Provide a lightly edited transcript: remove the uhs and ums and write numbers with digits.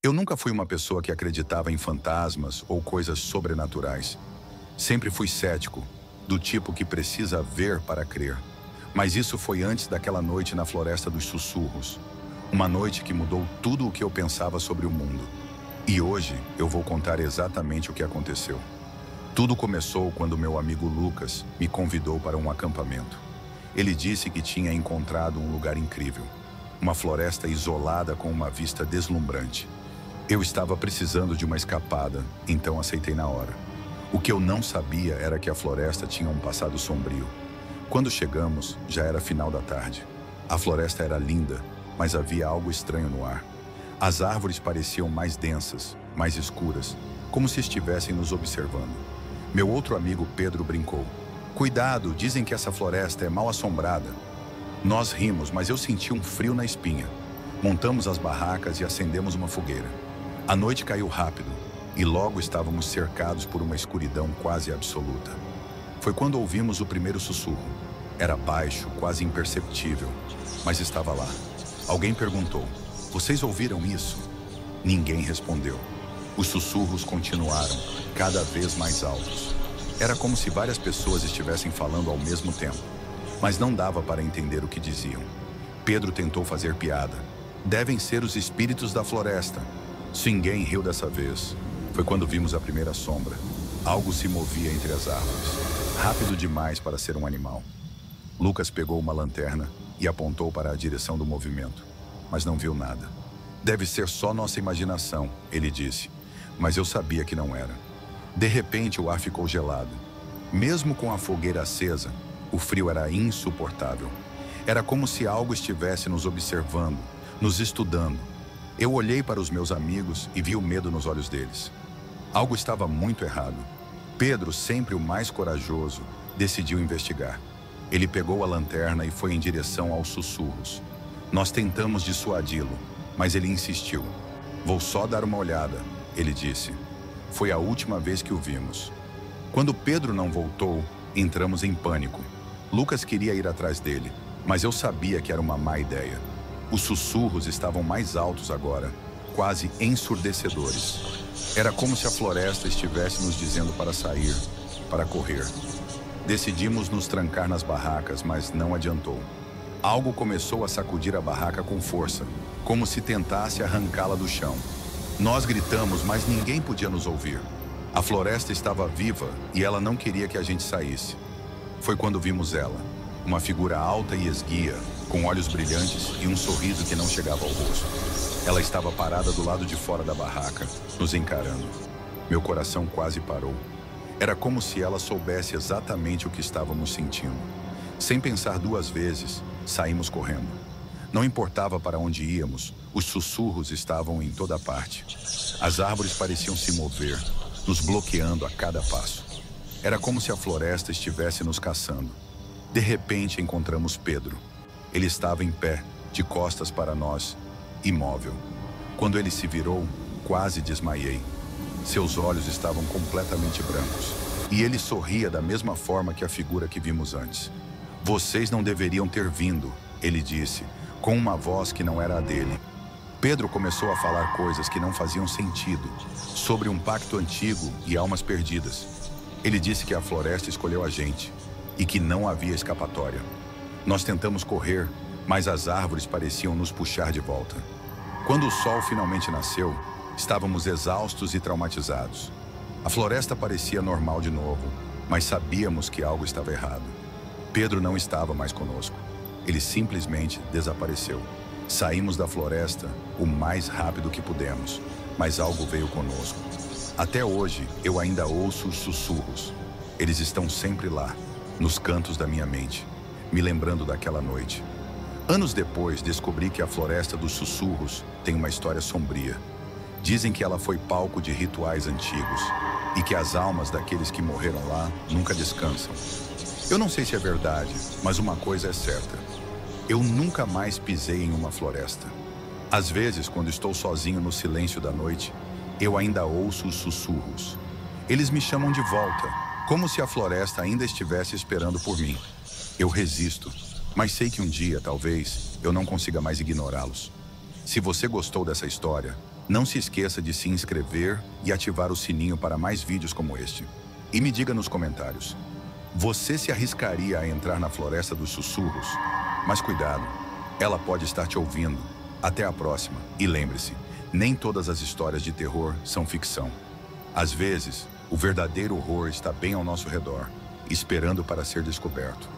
Eu nunca fui uma pessoa que acreditava em fantasmas ou coisas sobrenaturais. Sempre fui cético, do tipo que precisa ver para crer. Mas isso foi antes daquela noite na Floresta dos Sussurros. Uma noite que mudou tudo o que eu pensava sobre o mundo. E hoje eu vou contar exatamente o que aconteceu. Tudo começou quando meu amigo Lucas me convidou para um acampamento. Ele disse que tinha encontrado um lugar incrível. Uma floresta isolada com uma vista deslumbrante. Eu estava precisando de uma escapada, então aceitei na hora. O que eu não sabia era que a floresta tinha um passado sombrio. Quando chegamos, já era final da tarde. A floresta era linda, mas havia algo estranho no ar. As árvores pareciam mais densas, mais escuras, como se estivessem nos observando. Meu outro amigo Pedro brincou. Cuidado, dizem que essa floresta é mal assombrada. Nós rimos, mas eu senti um frio na espinha. Montamos as barracas e acendemos uma fogueira. A noite caiu rápido e logo estávamos cercados por uma escuridão quase absoluta. Foi quando ouvimos o primeiro sussurro. Era baixo, quase imperceptível, mas estava lá. Alguém perguntou: "Vocês ouviram isso?" Ninguém respondeu. Os sussurros continuaram, cada vez mais altos. Era como se várias pessoas estivessem falando ao mesmo tempo, mas não dava para entender o que diziam. Pedro tentou fazer piada. "Devem ser os espíritos da floresta." Ninguém riu dessa vez. Foi quando vimos a primeira sombra. Algo se movia entre as árvores, rápido demais para ser um animal. Lucas pegou uma lanterna e apontou para a direção do movimento, mas não viu nada. "Deve ser só nossa imaginação", ele disse, mas eu sabia que não era. De repente, o ar ficou gelado. Mesmo com a fogueira acesa, o frio era insuportável. Era como se algo estivesse nos observando, nos estudando. Eu olhei para os meus amigos e vi o medo nos olhos deles. Algo estava muito errado. Pedro, sempre o mais corajoso, decidiu investigar. Ele pegou a lanterna e foi em direção aos sussurros. Nós tentamos dissuadi-lo, mas ele insistiu. "Vou só dar uma olhada", ele disse. Foi a última vez que o vimos. Quando Pedro não voltou, entramos em pânico. Lucas queria ir atrás dele, mas eu sabia que era uma má ideia. Os sussurros estavam mais altos agora, quase ensurdecedores. Era como se a floresta estivesse nos dizendo para sair, para correr. Decidimos nos trancar nas barracas, mas não adiantou. Algo começou a sacudir a barraca com força, como se tentasse arrancá-la do chão. Nós gritamos, mas ninguém podia nos ouvir. A floresta estava viva e ela não queria que a gente saísse. Foi quando vimos ela, uma figura alta e esguia, com olhos brilhantes e um sorriso que não chegava ao rosto. Ela estava parada do lado de fora da barraca, nos encarando. Meu coração quase parou. Era como se ela soubesse exatamente o que estávamos sentindo. Sem pensar duas vezes, saímos correndo. Não importava para onde íamos, os sussurros estavam em toda parte. As árvores pareciam se mover, nos bloqueando a cada passo. Era como se a floresta estivesse nos caçando. De repente encontramos Pedro. Ele estava em pé, de costas para nós, imóvel. Quando ele se virou, quase desmaiei. Seus olhos estavam completamente brancos. E ele sorria da mesma forma que a figura que vimos antes. "Vocês não deveriam ter vindo", ele disse, com uma voz que não era a dele. Pedro começou a falar coisas que não faziam sentido, sobre um pacto antigo e almas perdidas. Ele disse que a floresta escolheu a gente e que não havia escapatória. Nós tentamos correr, mas as árvores pareciam nos puxar de volta. Quando o sol finalmente nasceu, estávamos exaustos e traumatizados. A floresta parecia normal de novo, mas sabíamos que algo estava errado. Pedro não estava mais conosco. Ele simplesmente desapareceu. Saímos da floresta o mais rápido que pudemos, mas algo veio conosco. Até hoje, eu ainda ouço os sussurros. Eles estão sempre lá, nos cantos da minha mente, me lembrando daquela noite. Anos depois, descobri que a Floresta dos Sussurros tem uma história sombria. Dizem que ela foi palco de rituais antigos e que as almas daqueles que morreram lá nunca descansam. Eu não sei se é verdade, mas uma coisa é certa. Eu nunca mais pisei em uma floresta. Às vezes, quando estou sozinho no silêncio da noite, eu ainda ouço os sussurros. Eles me chamam de volta, como se a floresta ainda estivesse esperando por mim. Eu resisto, mas sei que um dia, talvez, eu não consiga mais ignorá-los. Se você gostou dessa história, Não se esqueça de se inscrever e ativar o sininho para mais vídeos como este. E me diga nos comentários, você se arriscaria a entrar na Floresta dos Sussurros? Mas cuidado, ela pode estar te ouvindo. Até a próxima. E lembre-se, nem todas as histórias de terror são ficção. Às vezes, o verdadeiro horror está bem ao nosso redor, esperando para ser descoberto.